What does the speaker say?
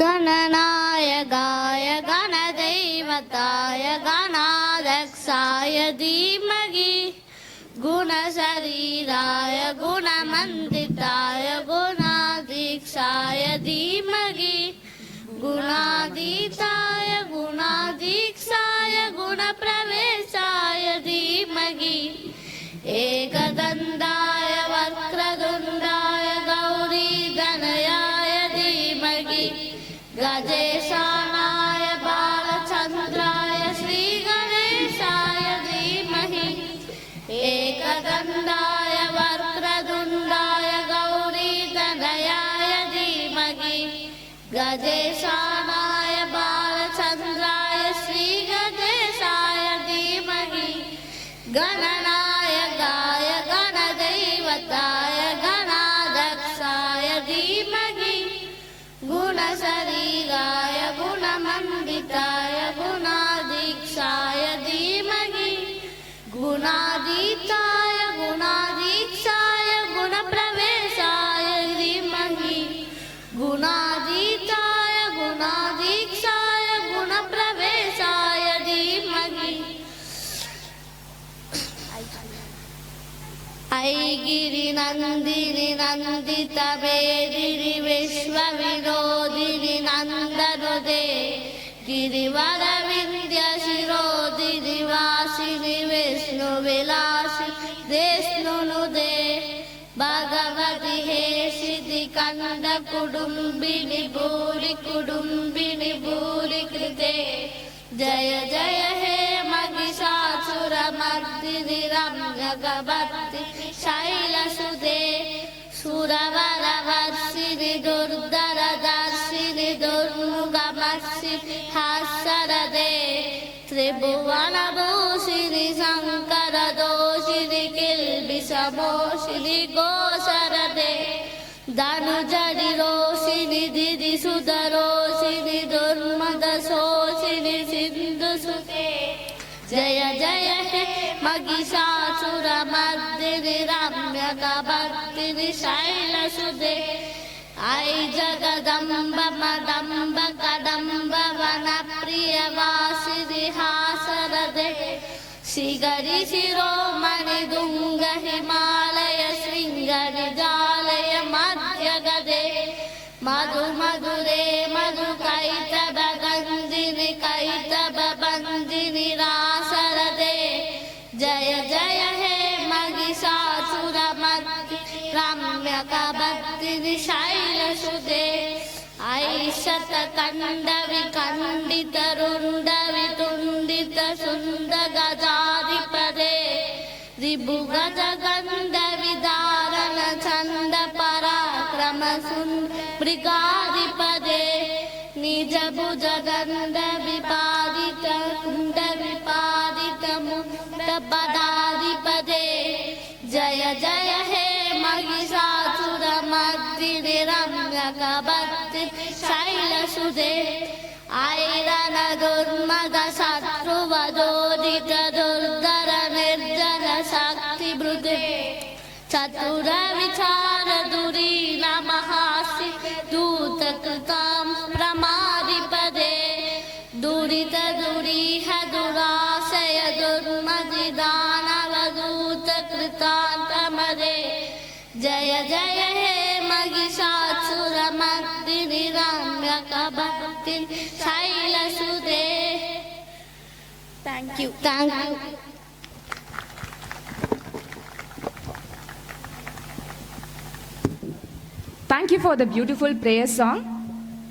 गणनायकाय गणदैवताय गणाध्यक्षाय धीमहि गुणशरीराय गुणमण्डिताय गुणाधीक्षाय धीमहि गुणातीताय गुणाधीक्षाय गुणप्रवेशाय धीमहि एकदन्ताय वक्रतुण्डाय गौरीतनयाय धीमहि गजेशानाय बालचन्द्राय श्रीगणेशाय धीमहि एकदन्ताय वक्रतुण्डाय गौरीतनयाय धीमहि गजेशानाय बालचन्द्राय श्रीगणेशाय धीमहि गणनायकाय गणदैवताय गणाध्यक्षाय धीमहि गुणशरीराय गुणमण्डिताय गुणाधीक्षाय धीमहि गुणातीताय गुणाधीक्षाय गुणप्रवेशाय धीमहि गुणातीताय गुणाधीक्षाय गुणप्रवेशाय धीमहि ऐगिरिनन्दिनि नन्दितवेदिनि विश्वविनोदिनि नन्दनुदे गिरिवरविन्द्यशिरोदिनि वासिनि विष्णुविलासिनि देष्णुनुदे भगवति हे सिद्धिकण्डकुटुम्बिनि भूरि कुटुम्बिनि भूरि कृते जय जय हे महिषासुरमर्दिनि रम्यकवर्दिनि शैलसुते सुरवरवर्षिणि दुर्धरदर्शिनि दुर्मुखमर्षिणि हास्यरदे त्रिभुवनभूषिणि शङ्करदोषिणि किल्बिषमोषिणि गोशरदे धनुजनिरोषिणि दिदिसुधरोषिणि दुर्मदशोषिणि सिन्धुसुते जय जय हे महिषासुरमर्दिनि रम्यकवर्दिनि शैलसुते ऐ जगदम्ब मदम्ब कदम्ब वनप्रियवासिनि हासरदे श्रीगरि शिरोमणि दुङ्ग हिमालय शृङ्गनिजालय मध्यगदे मधु मधुरे मधुकैतवगन्धिनि कैतवबन्धिनि रासरदे जय जय हे महिषासुरमर्दिनि रम्यकवर्दिनि शैलसुते ऐशतकण्डविकण्डितरुण्डवितुण्डितसुन्दगजाधिपदे रिभुगजगन्धविदारण छन्दपराक्रमसुन्दमृगाधिपदे निजभुजगन्धविपादितकुण्डविपादितमुण्डपदाधिपदे जय जय हे महिषासुरमर्दिनि रम्यकवर्दिनि शैलसुते ऐरन दुर्मद शत्रुवदोदित दुर्धर निर्जन शक्तिभृते चतुर विचार दुरीन महासि दूतकृतां प्रमादिपदे दुरित दुरीह दुराशय दुर्मदि दानवदूतकृतान्तमदे जय जय हे महिषासुरमर्दिनि रम्यकवर्दिनि शैलसुते Thank you. Thank you for the beautiful prayer song.